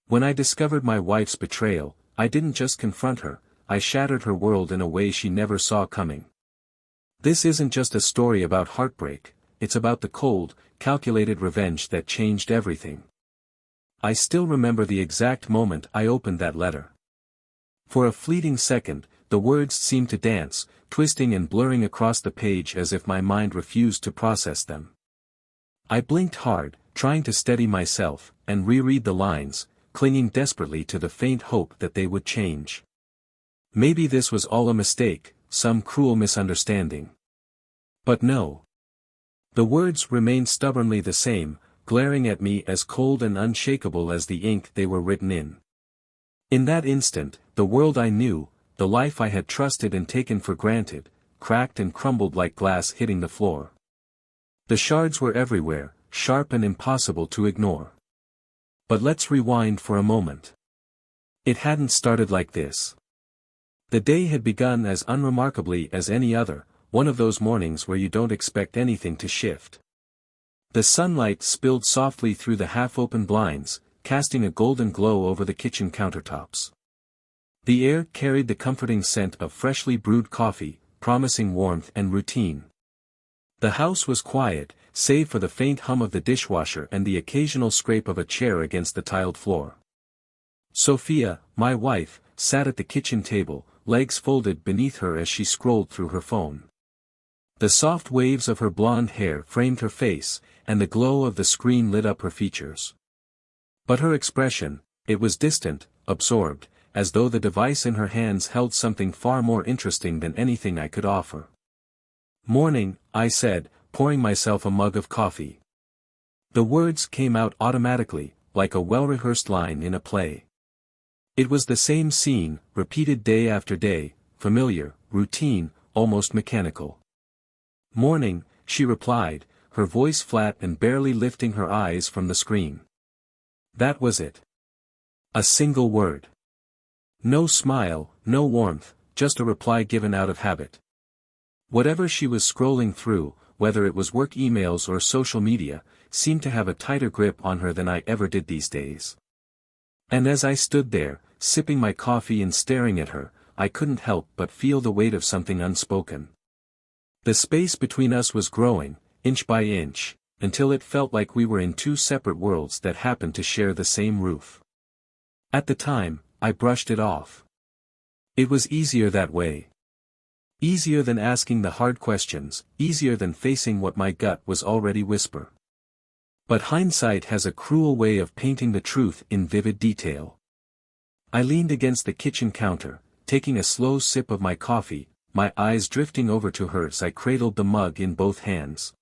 When I discovered my wife's betrayal, I didn't just confront her, I shattered her world in a way she never saw coming. This isn't just a story about heartbreak, it's about the cold, calculated revenge that changed everything. I still remember the exact moment I opened that letter. For a fleeting second, the words seemed to dance, twisting and blurring across the page as if my mind refused to process them. I blinked hard, trying to steady myself, and reread the lines, clinging desperately to the faint hope that they would change. Maybe this was all a mistake, some cruel misunderstanding. But no. The words remained stubbornly the same, glaring at me as cold and unshakable as the ink they were written in. In that instant, the world I knew, the life I had trusted and taken for granted, cracked and crumbled like glass hitting the floor. The shards were everywhere, sharp and impossible to ignore. But let's rewind for a moment. It hadn't started like this. The day had begun as unremarkably as any other, one of those mornings where you don't expect anything to shift. The sunlight spilled softly through the half-open blinds, casting a golden glow over the kitchen countertops. The air carried the comforting scent of freshly brewed coffee, promising warmth and routine. The house was quiet, save for the faint hum of the dishwasher and the occasional scrape of a chair against the tiled floor. Sophia, my wife, sat at the kitchen table, legs folded beneath her as she scrolled through her phone. The soft waves of her blonde hair framed her face, and the glow of the screen lit up her features. But her expression, it was distant, absorbed, as though the device in her hands held something far more interesting than anything I could offer. "Morning," I said, pouring myself a mug of coffee. The words came out automatically, like a well-rehearsed line in a play. It was the same scene, repeated day after day, familiar, routine, almost mechanical. "Morning," she replied, her voice flat and barely lifting her eyes from the screen. That was it. A single word. No smile, no warmth, just a reply given out of habit. Whatever she was scrolling through, whether it was work emails or social media, seemed to have a tighter grip on her than I ever did these days. And as I stood there, sipping my coffee and staring at her, I couldn't help but feel the weight of something unspoken. The space between us was growing, inch by inch, until it felt like we were in two separate worlds that happened to share the same roof. At the time, I brushed it off. It was easier that way. Easier than asking the hard questions, easier than facing what my gut was already whisper. But hindsight has a cruel way of painting the truth in vivid detail. I leaned against the kitchen counter, taking a slow sip of my coffee, my eyes drifting over to hers. I cradled the mug in both hands.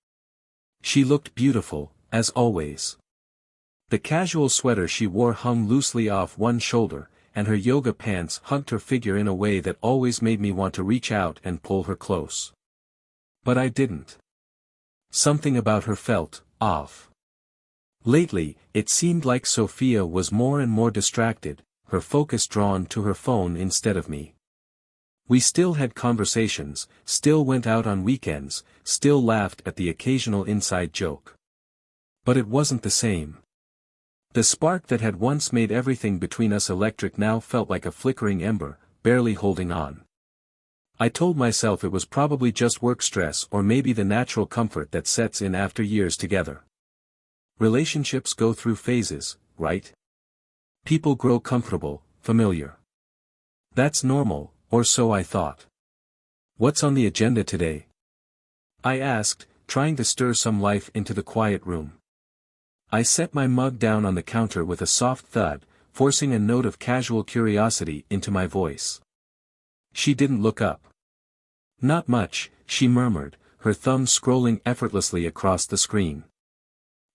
She looked beautiful, as always. The casual sweater she wore hung loosely off one shoulder, and her yoga pants hugged her figure in a way that always made me want to reach out and pull her close. But I didn't. Something about her felt off. Lately, it seemed like Sophia was more and more distracted, her focus drawn to her phone instead of me. We still had conversations, still went out on weekends, still laughed at the occasional inside joke. But it wasn't the same. The spark that had once made everything between us electric now felt like a flickering ember, barely holding on. I told myself it was probably just work stress or maybe the natural comfort that sets in after years together. Relationships go through phases, right? People grow comfortable, familiar. That's normal, or so I thought. "What's on the agenda today?" I asked, trying to stir some life into the quiet room. I set my mug down on the counter with a soft thud, forcing a note of casual curiosity into my voice. She didn't look up. "Not much," she murmured, her thumb scrolling effortlessly across the screen.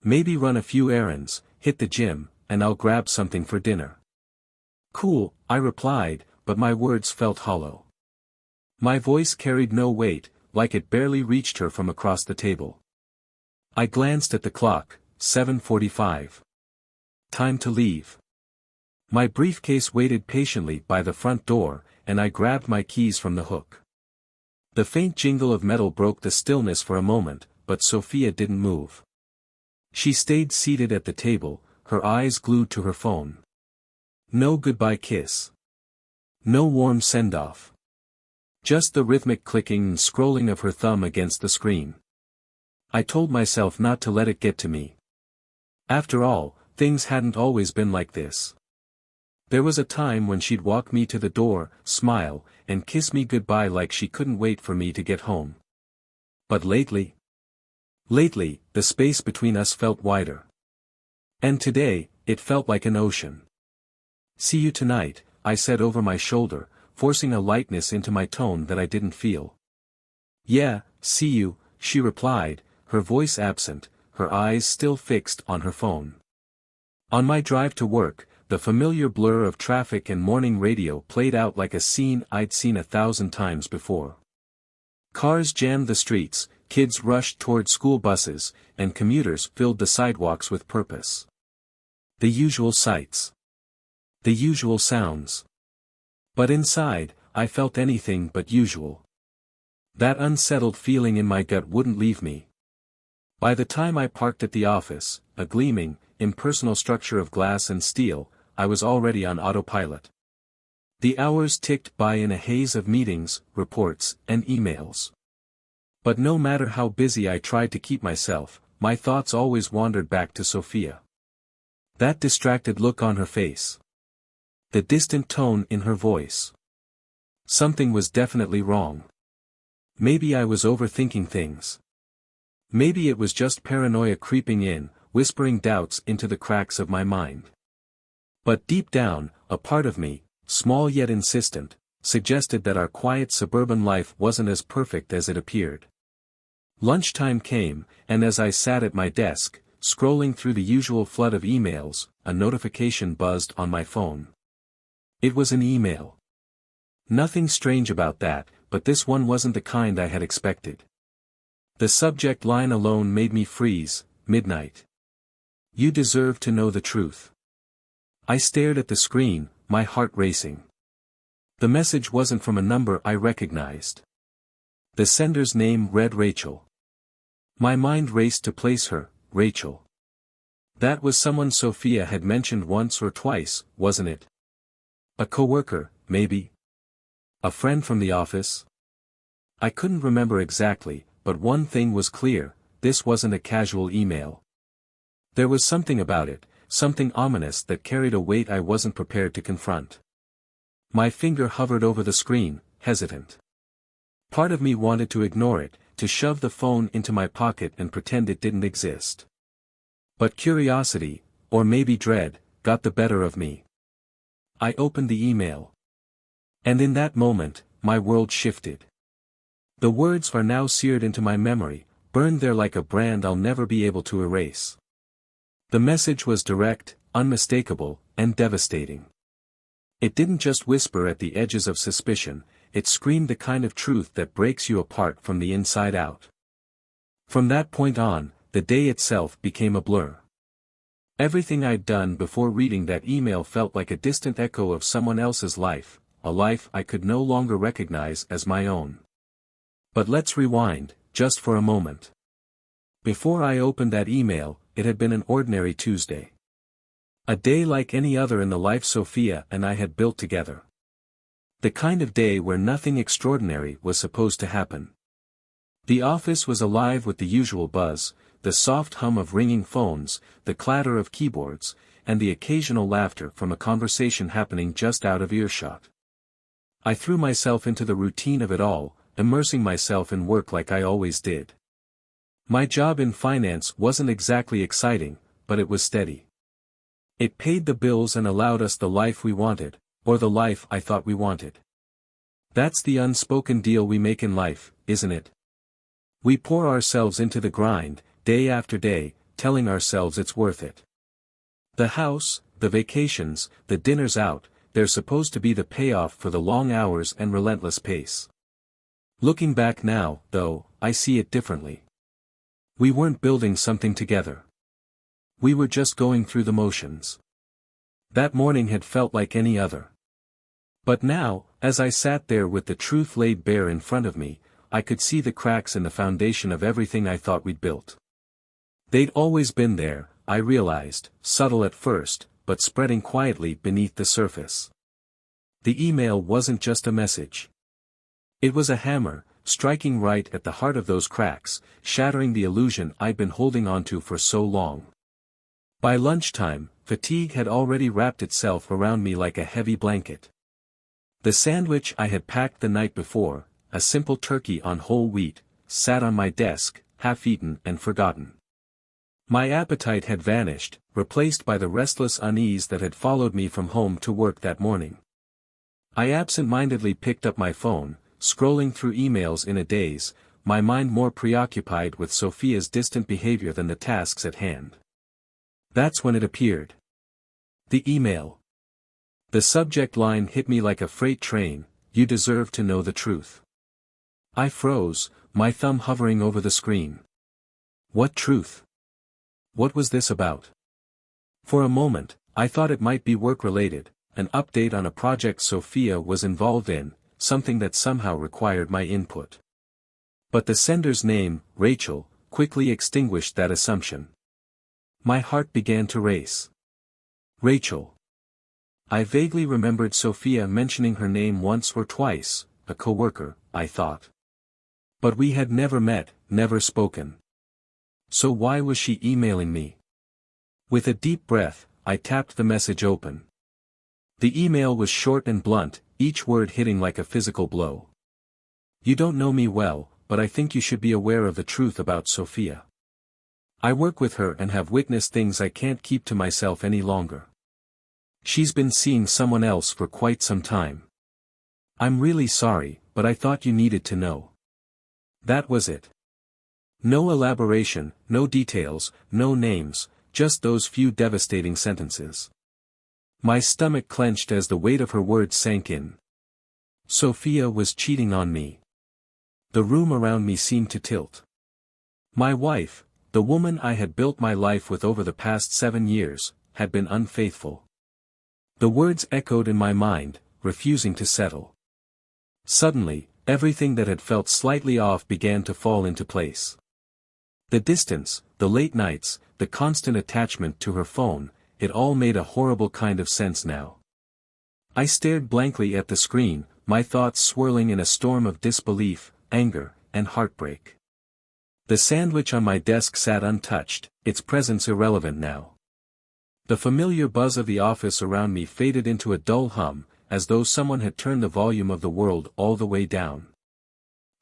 "Maybe run a few errands, hit the gym, and I'll grab something for dinner." "Cool," I replied, but my words felt hollow. My voice carried no weight, like it barely reached her from across the table. I glanced at the clock, 7:45. Time to leave. My briefcase waited patiently by the front door, and I grabbed my keys from the hook. The faint jingle of metal broke the stillness for a moment, but Sophia didn't move. She stayed seated at the table, her eyes glued to her phone. No goodbye kiss. No warm send-off. Just the rhythmic clicking and scrolling of her thumb against the screen. I told myself not to let it get to me. After all, things hadn't always been like this. There was a time when she'd walk me to the door, smile, and kiss me goodbye like she couldn't wait for me to get home. But lately, the space between us felt wider. And today, it felt like an ocean. See you tonight, I said over my shoulder, forcing a lightness into my tone that I didn't feel. Yeah, see you, she replied, her voice absent, her eyes still fixed on her phone. On my drive to work, the familiar blur of traffic and morning radio played out like a scene I'd seen 1,000 times before. Cars jammed the streets, kids rushed toward school buses, and commuters filled the sidewalks with purpose. The usual sights. The usual sounds. But inside, I felt anything but usual. That unsettled feeling in my gut wouldn't leave me. By the time I parked at the office, a gleaming, impersonal structure of glass and steel, I was already on autopilot. The hours ticked by in a haze of meetings, reports, and emails. But no matter how busy I tried to keep myself, my thoughts always wandered back to Sophia. That distracted look on her face. The distant tone in her voice. Something was definitely wrong. Maybe I was overthinking things. Maybe it was just paranoia creeping in, whispering doubts into the cracks of my mind. But deep down, a part of me, small yet insistent, suggested that our quiet suburban life wasn't as perfect as it appeared. Lunchtime came, and as I sat at my desk, scrolling through the usual flood of emails, a notification buzzed on my phone. It was an email. Nothing strange about that, but this one wasn't the kind I had expected. The subject line alone made me freeze. Midnight. You deserve to know the truth. I stared at the screen, my heart racing. The message wasn't from a number I recognized. The sender's name read Rachel. My mind raced to place her, Rachel. That was someone Sophia had mentioned once or twice, wasn't it? A coworker, maybe? A friend from the office? I couldn't remember exactly, but one thing was clear, this wasn't a casual email. There was something about it, something ominous that carried a weight I wasn't prepared to confront. My finger hovered over the screen, hesitant. Part of me wanted to ignore it, to shove the phone into my pocket and pretend it didn't exist. But curiosity, or maybe dread, got the better of me. I opened the email. And in that moment, my world shifted. The words are now seared into my memory, burned there like a brand I'll never be able to erase. The message was direct, unmistakable, and devastating. It didn't just whisper at the edges of suspicion, it screamed the kind of truth that breaks you apart from the inside out. From that point on, the day itself became a blur. Everything I'd done before reading that email felt like a distant echo of someone else's life, a life I could no longer recognize as my own. But let's rewind, just for a moment. Before I opened that email, it had been an ordinary Tuesday. A day like any other in the life Sophia and I had built together. The kind of day where nothing extraordinary was supposed to happen. The office was alive with the usual buzz, the soft hum of ringing phones, the clatter of keyboards, and the occasional laughter from a conversation happening just out of earshot. I threw myself into the routine of it all, immersing myself in work like I always did. My job in finance wasn't exactly exciting, but it was steady. It paid the bills and allowed us the life we wanted, or the life I thought we wanted. That's the unspoken deal we make in life, isn't it? We pour ourselves into the grind, day after day, telling ourselves it's worth it. The house, the vacations, the dinners out, they're supposed to be the payoff for the long hours and relentless pace. Looking back now, though, I see it differently. We weren't building something together. We were just going through the motions. That morning had felt like any other. But now, as I sat there with the truth laid bare in front of me, I could see the cracks in the foundation of everything I thought we'd built. They'd always been there, I realized, subtle at first, but spreading quietly beneath the surface. The email wasn't just a message. It was a hammer, striking right at the heart of those cracks, shattering the illusion I'd been holding onto for so long. By lunchtime, fatigue had already wrapped itself around me like a heavy blanket. The sandwich I had packed the night before, a simple turkey on whole wheat, sat on my desk, half-eaten and forgotten. My appetite had vanished, replaced by the restless unease that had followed me from home to work that morning. I absent-mindedly picked up my phone, scrolling through emails in a daze, my mind more preoccupied with Sophia's distant behavior than the tasks at hand. That's when it appeared. The email. The subject line hit me like a freight train: "You deserve to know the truth." I froze, my thumb hovering over the screen. What truth? What was this about? For a moment, I thought it might be work-related, an update on a project Sophia was involved in, something that somehow required my input. But the sender's name, Rachel, quickly extinguished that assumption. My heart began to race. Rachel. I vaguely remembered Sophia mentioning her name once or twice, a coworker, I thought. But we had never met, never spoken. So why was she emailing me? With a deep breath, I tapped the message open. The email was short and blunt, each word hitting like a physical blow. "You don't know me well, but I think you should be aware of the truth about Sophia. I work with her and have witnessed things I can't keep to myself any longer. She's been seeing someone else for quite some time. I'm really sorry, but I thought you needed to know." That was it. No elaboration, no details, no names, just those few devastating sentences. My stomach clenched as the weight of her words sank in. Sophia was cheating on me. The room around me seemed to tilt. My wife, the woman I had built my life with over the past 7 years, had been unfaithful. The words echoed in my mind, refusing to settle. Suddenly, everything that had felt slightly off began to fall into place. The distance, the late nights, the constant attachment to her phone, it all made a horrible kind of sense now. I stared blankly at the screen, my thoughts swirling in a storm of disbelief, anger, and heartbreak. The sandwich on my desk sat untouched, its presence irrelevant now. The familiar buzz of the office around me faded into a dull hum, as though someone had turned the volume of the world all the way down.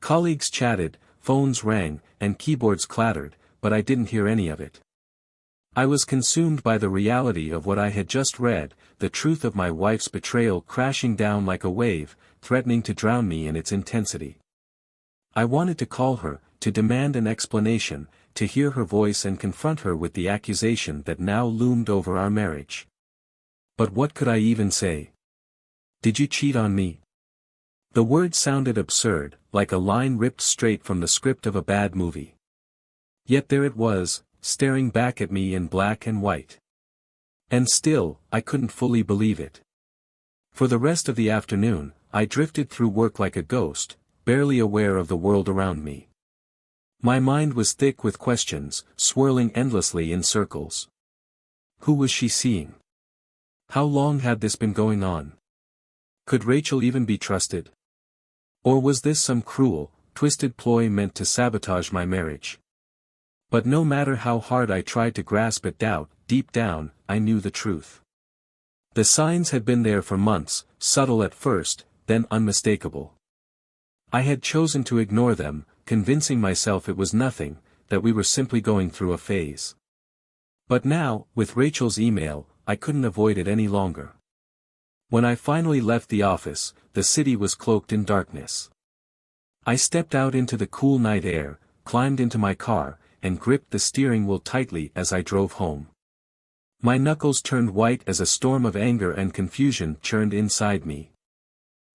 Colleagues chatted, phones rang, and keyboards clattered, but I didn't hear any of it. I was consumed by the reality of what I had just read, the truth of my wife's betrayal crashing down like a wave, threatening to drown me in its intensity. I wanted to call her, to demand an explanation, to hear her voice and confront her with the accusation that now loomed over our marriage. But what could I even say? "Did you cheat on me?" The word sounded absurd, like a line ripped straight from the script of a bad movie. Yet there it was, staring back at me in black and white. And still, I couldn't fully believe it. For the rest of the afternoon, I drifted through work like a ghost, barely aware of the world around me. My mind was thick with questions, swirling endlessly in circles. Who was she seeing? How long had this been going on? Could Rachel even be trusted? Or was this some cruel, twisted ploy meant to sabotage my marriage? But no matter how hard I tried to grasp at doubt, deep down, I knew the truth. The signs had been there for months, subtle at first, then unmistakable. I had chosen to ignore them, convincing myself it was nothing, that we were simply going through a phase. But now, with Rachel's email, I couldn't avoid it any longer. When I finally left the office, the city was cloaked in darkness. I stepped out into the cool night air, climbed into my car, and gripped the steering wheel tightly as I drove home. My knuckles turned white as a storm of anger and confusion churned inside me.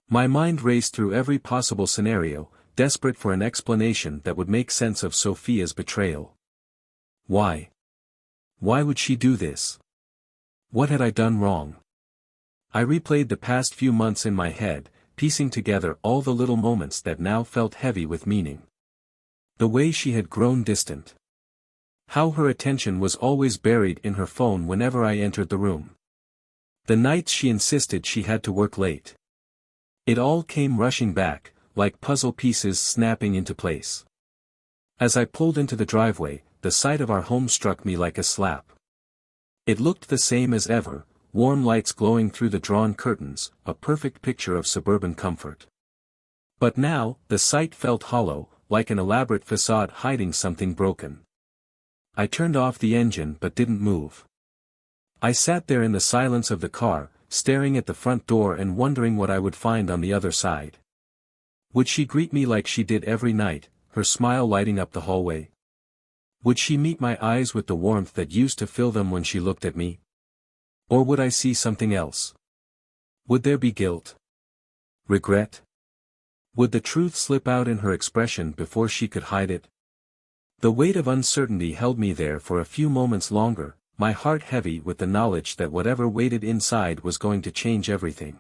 My mind raced through every possible scenario, desperate for an explanation that would make sense of Sophia's betrayal. Why? Why would she do this? What had I done wrong? I replayed the past few months in my head, piecing together all the little moments that now felt heavy with meaning. The way she had grown distant. How her attention was always buried in her phone whenever I entered the room. The nights she insisted she had to work late. It all came rushing back, like puzzle pieces snapping into place. As I pulled into the driveway, the sight of our home struck me like a slap. It looked the same as ever, warm lights glowing through the drawn curtains, a perfect picture of suburban comfort. But now, the sight felt hollow, like an elaborate facade hiding something broken. I turned off the engine but didn't move. I sat there in the silence of the car, staring at the front door and wondering what I would find on the other side. Would she greet me like she did every night, her smile lighting up the hallway? Would she meet my eyes with the warmth that used to fill them when she looked at me? Or would I see something else? Would there be guilt? Regret? Would the truth slip out in her expression before she could hide it? The weight of uncertainty held me there for a few moments longer, my heart heavy with the knowledge that whatever waited inside was going to change everything.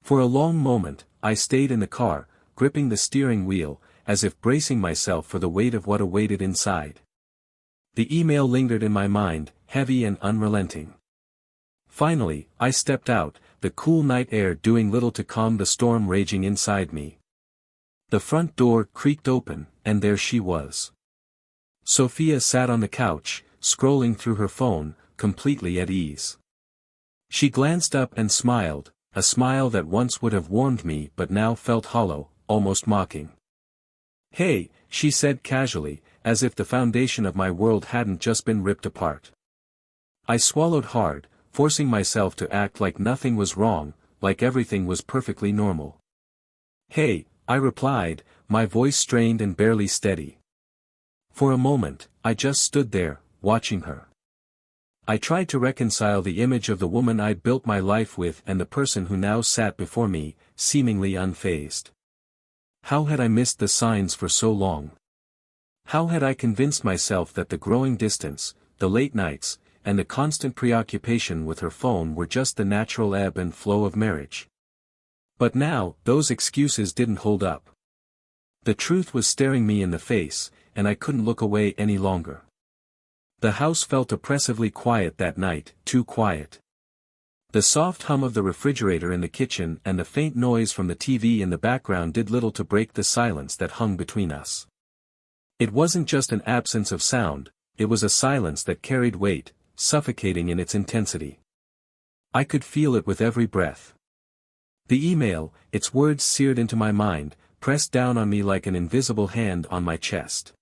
For a long moment, I stayed in the car, gripping the steering wheel, as if bracing myself for the weight of what awaited inside. The email lingered in my mind, heavy and unrelenting. Finally, I stepped out, the cool night air doing little to calm the storm raging inside me. The front door creaked open, and there she was. Sophia sat on the couch, scrolling through her phone, completely at ease. She glanced up and smiled, a smile that once would have warmed me but now felt hollow, almost mocking. "Hey," she said casually, as if the foundation of my world hadn't just been ripped apart. I swallowed hard, forcing myself to act like nothing was wrong, like everything was perfectly normal. "Hey," I replied, my voice strained and barely steady. For a moment, I just stood there, watching her. I tried to reconcile the image of the woman I'd built my life with and the person who now sat before me, seemingly unfazed. How had I missed the signs for so long? How had I convinced myself that the growing distance, the late nights, and the constant preoccupation with her phone were just the natural ebb and flow of marriage? But now, those excuses didn't hold up. The truth was staring me in the face, and I couldn't look away any longer. The house felt oppressively quiet that night, too quiet. The soft hum of the refrigerator in the kitchen and the faint noise from the TV in the background did little to break the silence that hung between us. It wasn't just an absence of sound, it was a silence that carried weight, suffocating in its intensity. I could feel it with every breath. The email, its words seared into my mind, pressed down on me like an invisible hand on my chest.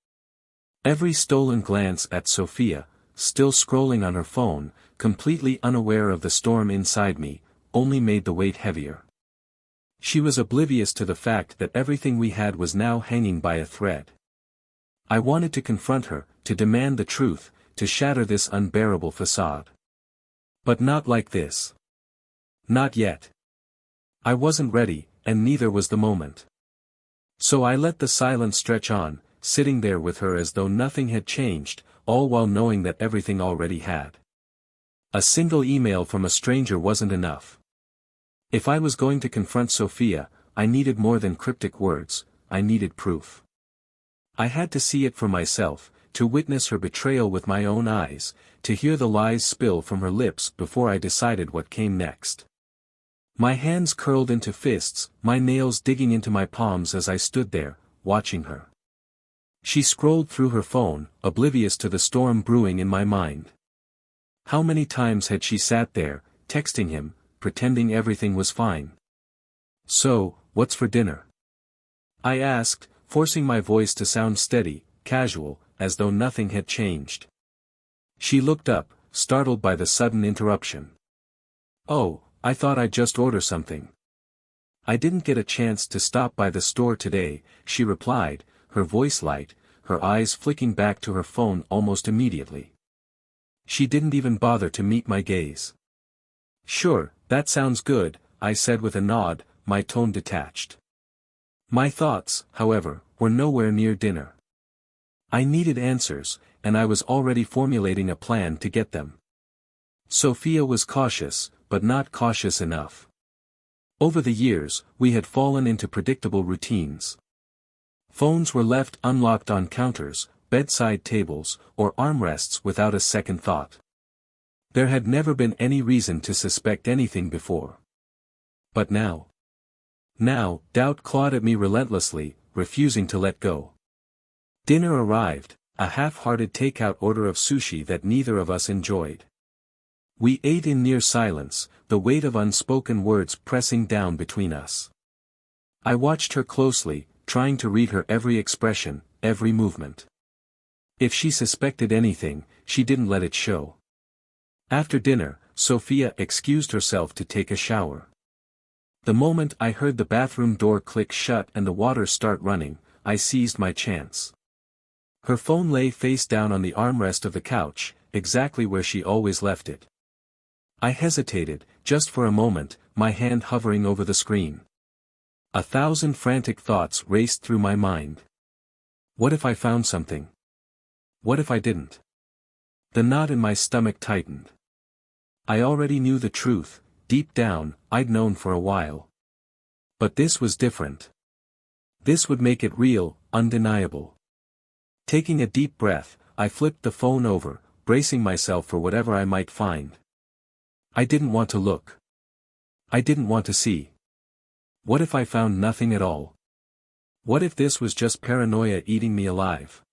Every stolen glance at Sophia, still scrolling on her phone, completely unaware of the storm inside me, only made the weight heavier. She was oblivious to the fact that everything we had was now hanging by a thread. I wanted to confront her, to demand the truth, to shatter this unbearable facade. But not like this. Not yet. I wasn't ready, and neither was the moment. So I let the silence stretch on, sitting there with her as though nothing had changed, all while knowing that everything already had. A single email from a stranger wasn't enough. If I was going to confront Sophia, I needed more than cryptic words, I needed proof. I had to see it for myself, to witness her betrayal with my own eyes, to hear the lies spill from her lips before I decided what came next. My hands curled into fists, my nails digging into my palms as I stood there, watching her. She scrolled through her phone, oblivious to the storm brewing in my mind. How many times had she sat there, texting him, pretending everything was fine? "So, what's for dinner?" I asked, forcing my voice to sound steady, casual, as though nothing had changed. She looked up, startled by the sudden interruption. "Oh, I thought I'd just order something. I didn't get a chance to stop by the store today," she replied, her voice light, her eyes flicking back to her phone almost immediately. She didn't even bother to meet my gaze. "Sure, that sounds good," I said with a nod, my tone detached. My thoughts, however, were nowhere near dinner. I needed answers, and I was already formulating a plan to get them. Sophia was cautious, but not cautious enough. Over the years, we had fallen into predictable routines. Phones were left unlocked on counters, bedside tables, or armrests without a second thought. There had never been any reason to suspect anything before. But now, doubt clawed at me relentlessly, refusing to let go. Dinner arrived, a half-hearted takeout order of sushi that neither of us enjoyed. We ate in near silence, the weight of unspoken words pressing down between us. I watched her closely, trying to read her every expression, every movement. If she suspected anything, she didn't let it show. After dinner, Sophia excused herself to take a shower. The moment I heard the bathroom door click shut and the water start running, I seized my chance. Her phone lay face down on the armrest of the couch, exactly where she always left it. I hesitated, just for a moment, my hand hovering over the screen. 1,000 frantic thoughts raced through my mind. What if I found something? What if I didn't? The knot in my stomach tightened. I already knew the truth, deep down, I'd known for a while. But this was different. This would make it real, undeniable. Taking a deep breath, I flipped the phone over, bracing myself for whatever I might find. I didn't want to look. I didn't want to see. What if I found nothing at all? What if this was just paranoia eating me alive?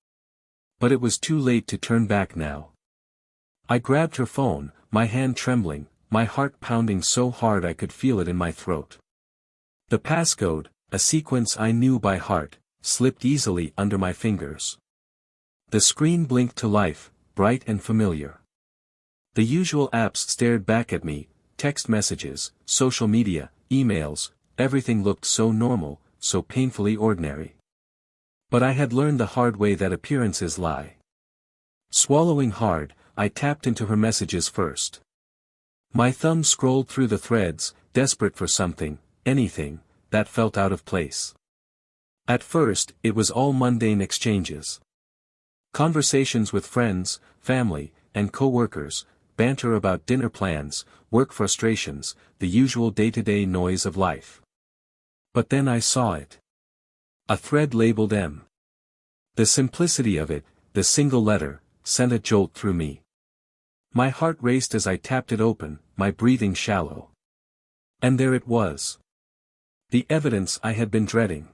But it was too late to turn back now. I grabbed her phone, my hand trembling, my heart pounding so hard I could feel it in my throat. The passcode, a sequence I knew by heart, slipped easily under my fingers. The screen blinked to life, bright and familiar. The usual apps stared back at me, text messages, social media, emails, everything looked so normal, so painfully ordinary. But I had learned the hard way that appearances lie. Swallowing hard, I tapped into her messages first. My thumb scrolled through the threads, desperate for something, anything, that felt out of place. At first, it was all mundane exchanges. Conversations with friends, family, and co-workers, banter about dinner plans, work frustrations, the usual day-to-day noise of life. But then I saw it. A thread labeled M. The simplicity of it, the single letter, sent a jolt through me. My heart raced as I tapped it open, my breathing shallow. And there it was. The evidence I had been dreading.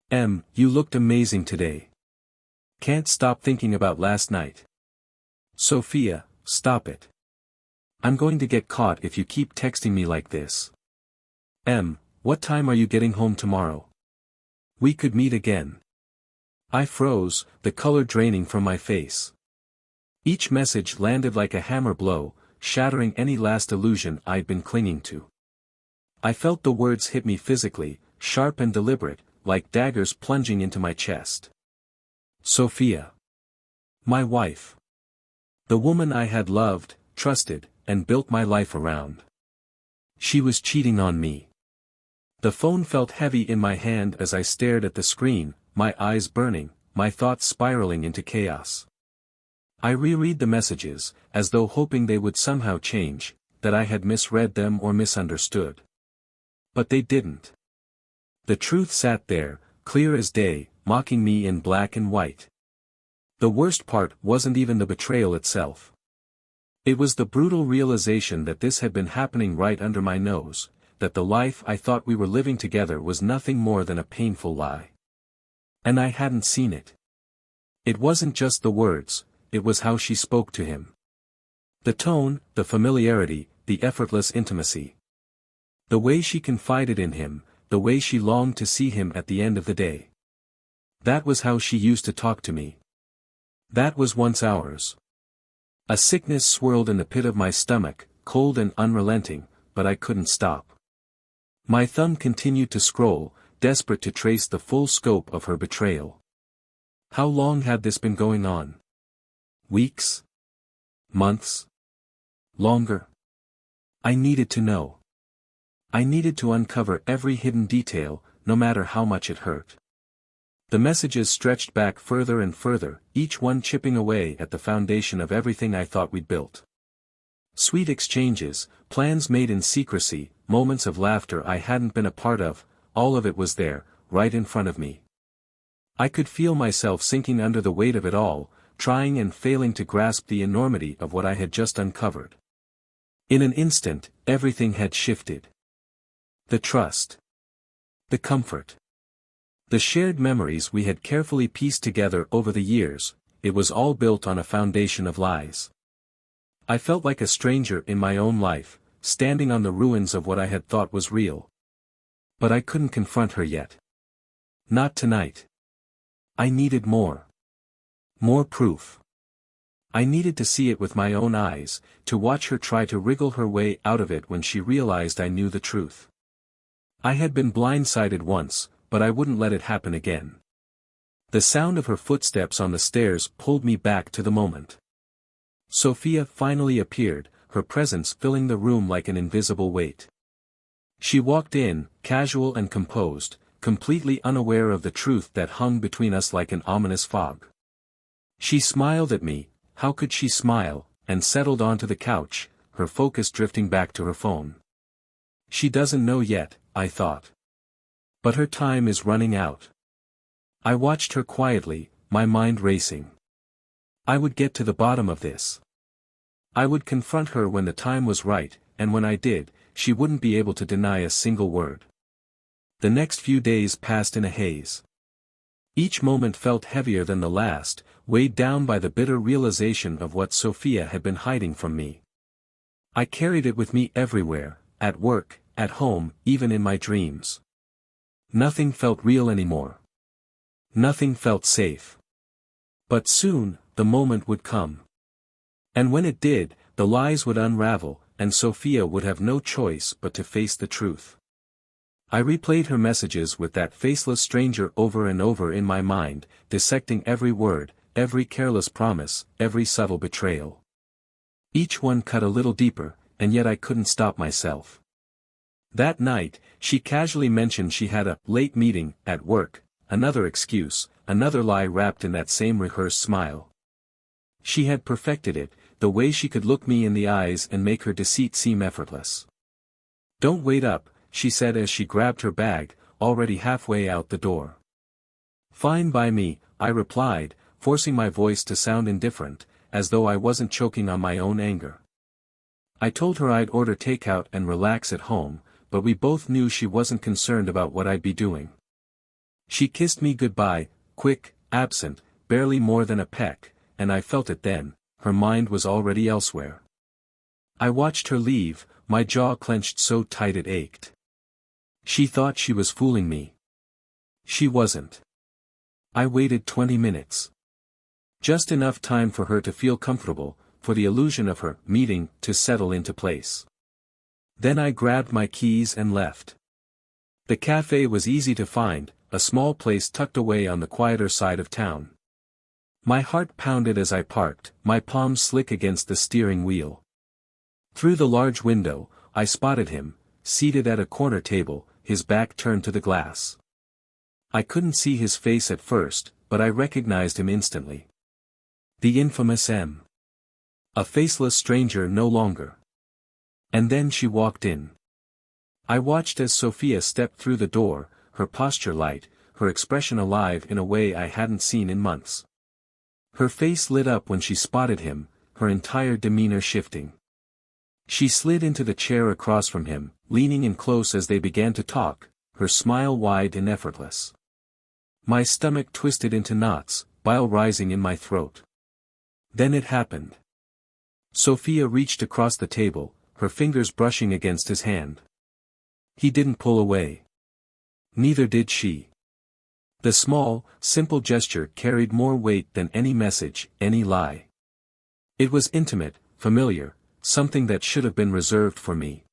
M, you looked amazing today. Can't stop thinking about last night. Sophia, stop it. I'm going to get caught if you keep texting me like this. M, what time are you getting home tomorrow? We could meet again. I froze, the color draining from my face. Each message landed like a hammer blow, shattering any last illusion I'd been clinging to. I felt the words hit me physically, sharp and deliberate, like daggers plunging into my chest. Sophia. My wife. The woman I had loved, trusted, and built my life around. She was cheating on me. The phone felt heavy in my hand as I stared at the screen, my eyes burning, my thoughts spiraling into chaos. I reread the messages, as though hoping they would somehow change, that I had misread them or misunderstood. But they didn't. The truth sat there, clear as day, mocking me in black and white. The worst part wasn't even the betrayal itself. It was the brutal realization that this had been happening right under my nose, that the life I thought we were living together was nothing more than a painful lie. And I hadn't seen it. It wasn't just the words, it was how she spoke to him. The tone, the familiarity, the effortless intimacy. The way she confided in him, the way she longed to see him at the end of the day. That was how she used to talk to me. That was once ours. A sickness swirled in the pit of my stomach, cold and unrelenting, but I couldn't stop. My thumb continued to scroll, desperate to trace the full scope of her betrayal. How long had this been going on? Weeks? Months? Longer? I needed to know. I needed to uncover every hidden detail, no matter how much it hurt. The messages stretched back further and further, each one chipping away at the foundation of everything I thought we'd built. Sweet exchanges, plans made in secrecy, moments of laughter I hadn't been a part of, all of it was there, right in front of me. I could feel myself sinking under the weight of it all, trying and failing to grasp the enormity of what I had just uncovered. In an instant, everything had shifted. The trust. The comfort. The shared memories we had carefully pieced together over the years, it was all built on a foundation of lies. I felt like a stranger in my own life, standing on the ruins of what I had thought was real. But I couldn't confront her yet. Not tonight. I needed more. More proof. I needed to see it with my own eyes, to watch her try to wriggle her way out of it when she realized I knew the truth. I had been blindsided once, but I wouldn't let it happen again. The sound of her footsteps on the stairs pulled me back to the moment. Sophia finally appeared, her presence filling the room like an invisible weight. She walked in, casual and composed, completely unaware of the truth that hung between us like an ominous fog. She smiled at me, how could she smile, and settled onto the couch, her focus drifting back to her phone. She doesn't know yet, I thought. But her time is running out. I watched her quietly, my mind racing. I would get to the bottom of this. I would confront her when the time was right, and when I did, she wouldn't be able to deny a single word. The next few days passed in a haze. Each moment felt heavier than the last, weighed down by the bitter realization of what Sophia had been hiding from me. I carried it with me everywhere, at work, at home, even in my dreams. Nothing felt real anymore. Nothing felt safe. But soon, the moment would come. And when it did, the lies would unravel, and Sophia would have no choice but to face the truth. I replayed her messages with that faceless stranger over and over in my mind, dissecting every word, every careless promise, every subtle betrayal. Each one cut a little deeper, and yet I couldn't stop myself. That night, she casually mentioned she had a late meeting at work, another excuse, another lie wrapped in that same rehearsed smile. She had perfected it, the way she could look me in the eyes and make her deceit seem effortless. "Don't wait up," she said as she grabbed her bag, already halfway out the door. "Fine by me," I replied, forcing my voice to sound indifferent, as though I wasn't choking on my own anger. I told her I'd order takeout and relax at home, but we both knew she wasn't concerned about what I'd be doing. She kissed me goodbye, quick, absent, barely more than a peck, and I felt it then, her mind was already elsewhere. I watched her leave, my jaw clenched so tight it ached. She thought she was fooling me. She wasn't. I waited 20 minutes. Just enough time for her to feel comfortable, for the illusion of her meeting to settle into place. Then I grabbed my keys and left. The cafe was easy to find, a small place tucked away on the quieter side of town. My heart pounded as I parked, my palms slick against the steering wheel. Through the large window, I spotted him, seated at a corner table, his back turned to the glass. I couldn't see his face at first, but I recognized him instantly. The infamous M. A faceless stranger no longer. And then she walked in. I watched as Sophia stepped through the door, her posture light, her expression alive in a way I hadn't seen in months. Her face lit up when she spotted him, her entire demeanor shifting. She slid into the chair across from him, leaning in close as they began to talk, her smile wide and effortless. My stomach twisted into knots, bile rising in my throat. Then it happened. Sophia reached across the table, her fingers brushing against his hand. He didn't pull away. Neither did she. The small, simple gesture carried more weight than any message, any lie. It was intimate, familiar, something that should have been reserved for me.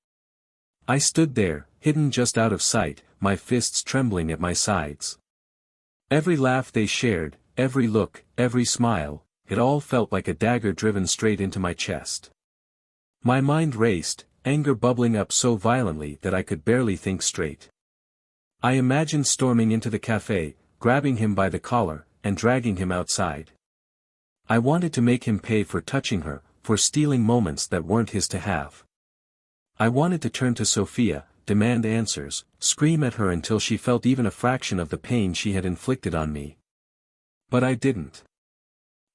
I stood there, hidden just out of sight, my fists trembling at my sides. Every laugh they shared, every look, every smile, it all felt like a dagger driven straight into my chest. My mind raced, anger bubbling up so violently that I could barely think straight. I imagined storming into the cafe, grabbing him by the collar, and dragging him outside. I wanted to make him pay for touching her, for stealing moments that weren't his to have. I wanted to turn to Sophia, demand answers, scream at her until she felt even a fraction of the pain she had inflicted on me. But I didn't.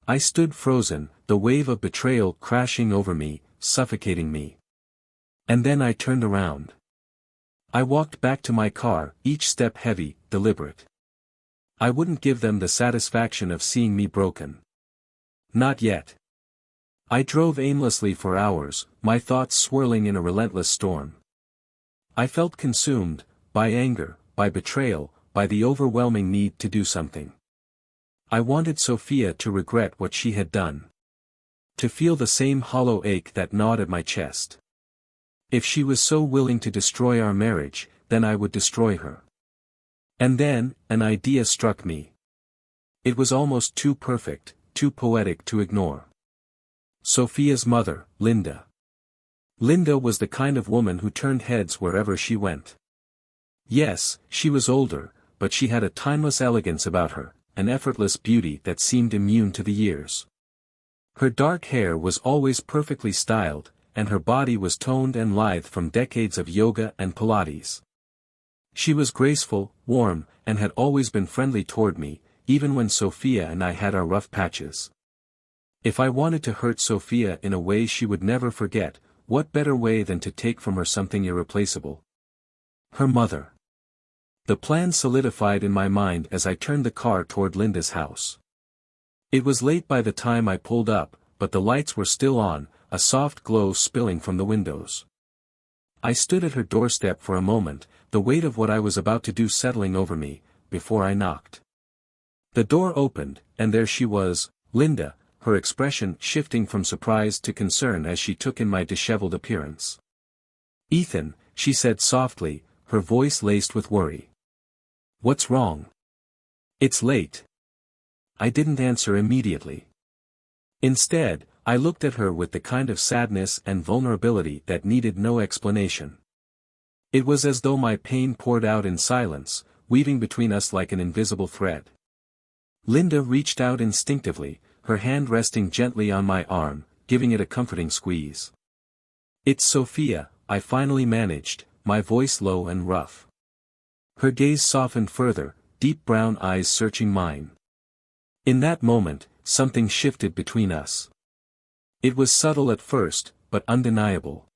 I stood frozen, the wave of betrayal crashing over me, suffocating me. And then I turned around. I walked back to my car, each step heavy, deliberate. I wouldn't give them the satisfaction of seeing me broken. Not yet. I drove aimlessly for hours, my thoughts swirling in a relentless storm. I felt consumed, by anger, by betrayal, by the overwhelming need to do something. I wanted Sophia to regret what she had done. To feel the same hollow ache that gnawed at my chest. If she was so willing to destroy our marriage, then I would destroy her. And then, an idea struck me. It was almost too perfect, too poetic to ignore. Sophia's mother, Linda. Linda was the kind of woman who turned heads wherever she went. Yes, she was older, but she had a timeless elegance about her, an effortless beauty that seemed immune to the years. Her dark hair was always perfectly styled, and her body was toned and lithe from decades of yoga and Pilates. She was graceful, warm, and had always been friendly toward me, even when Sophia and I had our rough patches. If I wanted to hurt Sophia in a way she would never forget, what better way than to take from her something irreplaceable? Her mother. The plan solidified in my mind as I turned the car toward Linda's house. It was late by the time I pulled up, but the lights were still on, a soft glow spilling from the windows. I stood at her doorstep for a moment, the weight of what I was about to do settling over me, before I knocked. The door opened, and there she was, Linda, her expression shifting from surprise to concern as she took in my disheveled appearance. "Ethan," she said softly, her voice laced with worry. "What's wrong?" "It's late." I didn't answer immediately. Instead, I looked at her with the kind of sadness and vulnerability that needed no explanation. It was as though my pain poured out in silence, weaving between us like an invisible thread. Linda reached out instinctively, her hand resting gently on my arm, giving it a comforting squeeze. "It's Sophia," I finally managed, my voice low and rough. Her gaze softened further, deep brown eyes searching mine. In that moment, something shifted between us. It was subtle at first, but undeniable.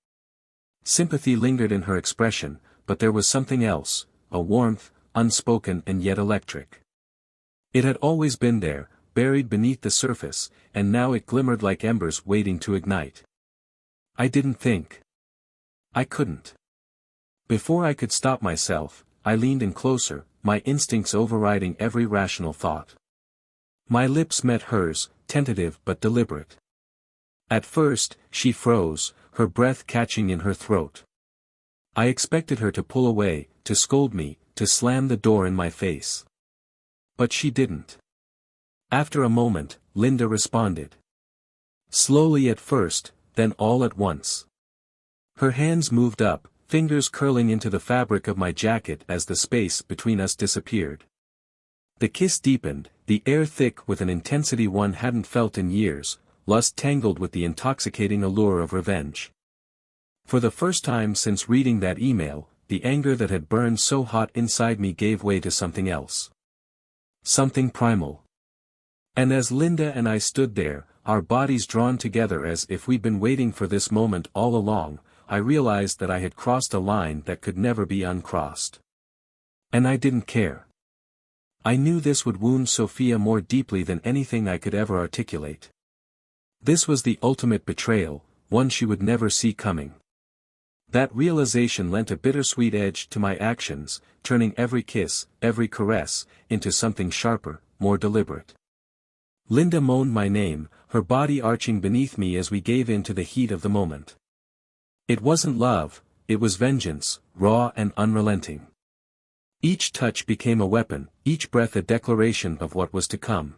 Sympathy lingered in her expression, but there was something else, a warmth, unspoken and yet electric. It had always been there, buried beneath the surface, and now it glimmered like embers waiting to ignite. I didn't think. I couldn't. Before I could stop myself, I leaned in closer, my instincts overriding every rational thought. My lips met hers, tentative but deliberate. At first, she froze, her breath catching in her throat. I expected her to pull away, to scold me, to slam the door in my face. But she didn't. After a moment, Linda responded. Slowly at first, then all at once. Her hands moved up, fingers curling into the fabric of my jacket as the space between us disappeared. The kiss deepened, the air thick with an intensity one hadn't felt in years, lust tangled with the intoxicating allure of revenge. For the first time since reading that email, the anger that had burned so hot inside me gave way to something else. Something primal. And as Linda and I stood there, our bodies drawn together as if we'd been waiting for this moment all along, I realized that I had crossed a line that could never be uncrossed. And I didn't care. I knew this would wound Sophia more deeply than anything I could ever articulate. This was the ultimate betrayal, one she would never see coming. That realization lent a bittersweet edge to my actions, turning every kiss, every caress, into something sharper, more deliberate. Linda moaned my name, her body arching beneath me as we gave in to the heat of the moment. It wasn't love, it was vengeance, raw and unrelenting. Each touch became a weapon, each breath a declaration of what was to come.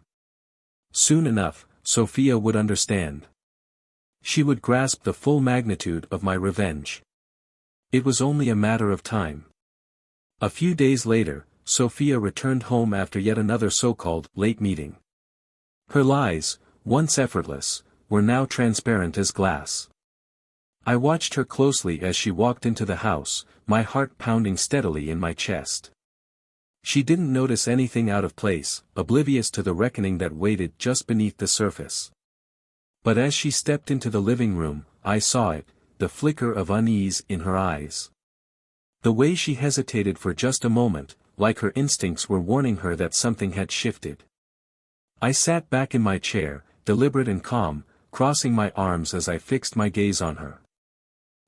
Soon enough, Sophia would understand. She would grasp the full magnitude of my revenge. It was only a matter of time. A few days later, Sophia returned home after yet another so-called late meeting. Her lies, once effortless, were now transparent as glass. I watched her closely as she walked into the house, my heart pounding steadily in my chest. She didn't notice anything out of place, oblivious to the reckoning that waited just beneath the surface. But as she stepped into the living room, I saw it, the flicker of unease in her eyes. The way she hesitated for just a moment, like her instincts were warning her that something had shifted. I sat back in my chair, deliberate and calm, crossing my arms as I fixed my gaze on her.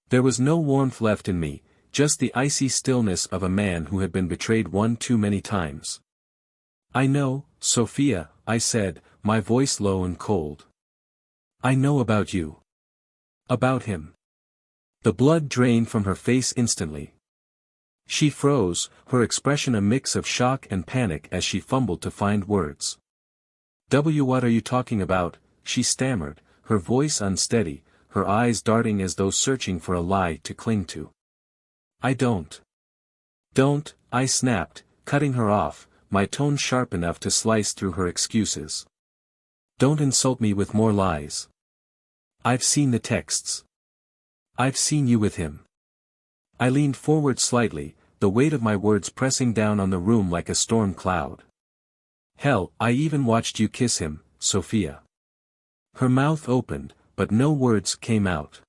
There was no warmth left in me, just the icy stillness of a man who had been betrayed one too many times. "I know, Sophia," I said, my voice low and cold. "I know about you. About him." The blood drained from her face instantly. She froze, her expression a mix of shock and panic as she fumbled to find words. What are you talking about?" she stammered, her voice unsteady, her eyes darting as though searching for a lie to cling to. "I don't." "Don't," I snapped, cutting her off, my tone sharp enough to slice through her excuses. "Don't insult me with more lies. I've seen the texts. I've seen you with him." I leaned forward slightly, the weight of my words pressing down on the room like a storm cloud. "Hell, I even watched you kiss him, Sophia." Her mouth opened, but no words came out.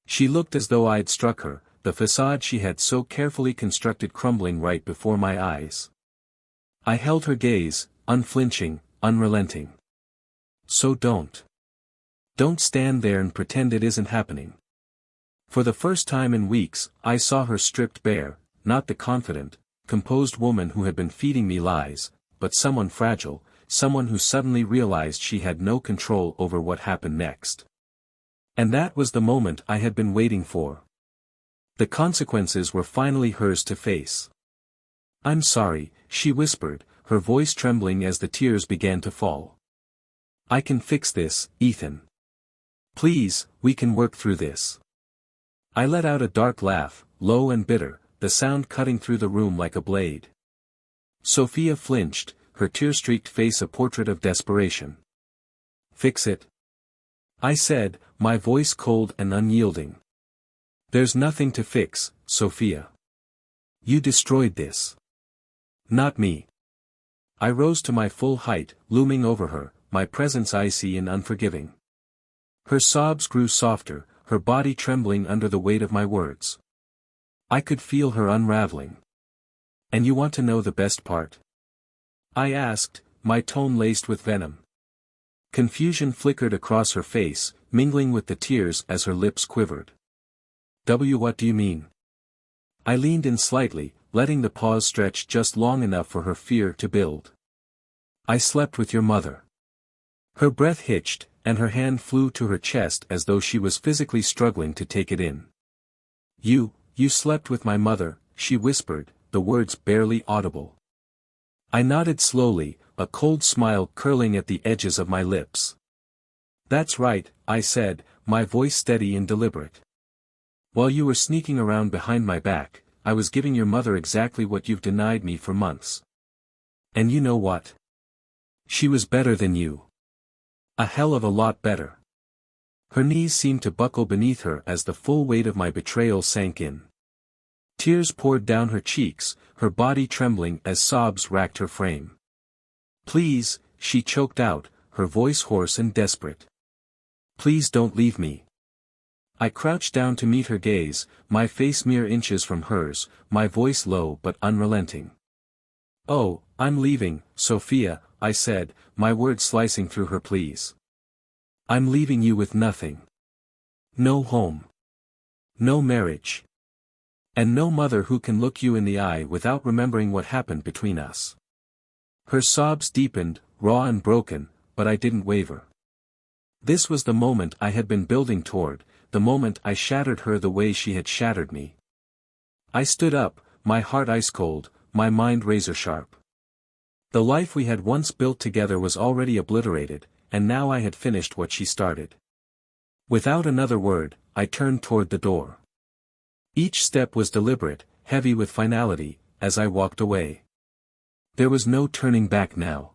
She looked as though I'd struck her, the facade she had so carefully constructed crumbling right before my eyes. I held her gaze, unflinching, unrelenting. "So don't. Don't stand there and pretend it isn't happening." For the first time in weeks, I saw her stripped bare, not the confident, composed woman who had been feeding me lies, but someone fragile, someone who suddenly realized she had no control over what happened next. And that was the moment I had been waiting for. The consequences were finally hers to face. "I'm sorry," she whispered, her voice trembling as the tears began to fall. "I can fix this, Ethan. Please, we can work through this." I let out a dark laugh, low and bitter, the sound cutting through the room like a blade. Sophia flinched, her tear-streaked face a portrait of desperation. "Fix it?" I said, my voice cold and unyielding. "There's nothing to fix, Sophia. You destroyed this. Not me." I rose to my full height, looming over her, my presence icy and unforgiving. Her sobs grew softer, her body trembling under the weight of my words. I could feel her unraveling. "And you want to know the best part?" I asked, my tone laced with venom. Confusion flickered across her face, mingling with the tears as her lips quivered. What do you mean?" I leaned in slightly, letting the pause stretch just long enough for her fear to build. "I slept with your mother." Her breath hitched, and her hand flew to her chest as though she was physically struggling to take it in. You slept with my mother," she whispered, the words barely audible. I nodded slowly, a cold smile curling at the edges of my lips. "That's right," I said, my voice steady and deliberate. "While you were sneaking around behind my back, I was giving your mother exactly what you've denied me for months. And you know what? She was better than you. A hell of a lot better." Her knees seemed to buckle beneath her as the full weight of my betrayal sank in. Tears poured down her cheeks, her body trembling as sobs racked her frame. "Please," she choked out, her voice hoarse and desperate. "Please don't leave me." I crouched down to meet her gaze, my face mere inches from hers, my voice low but unrelenting. "Oh, I'm leaving, Sophia," I said, my words slicing through her pleas. "I'm leaving you with nothing. No home. No marriage. And no mother who can look you in the eye without remembering what happened between us." Her sobs deepened, raw and broken, but I didn't waver. This was the moment I had been building toward, the moment I shattered her the way she had shattered me. I stood up, my heart ice cold, my mind razor sharp. The life we had once built together was already obliterated, and now I had finished what she started. Without another word, I turned toward the door. Each step was deliberate, heavy with finality, as I walked away. There was no turning back now.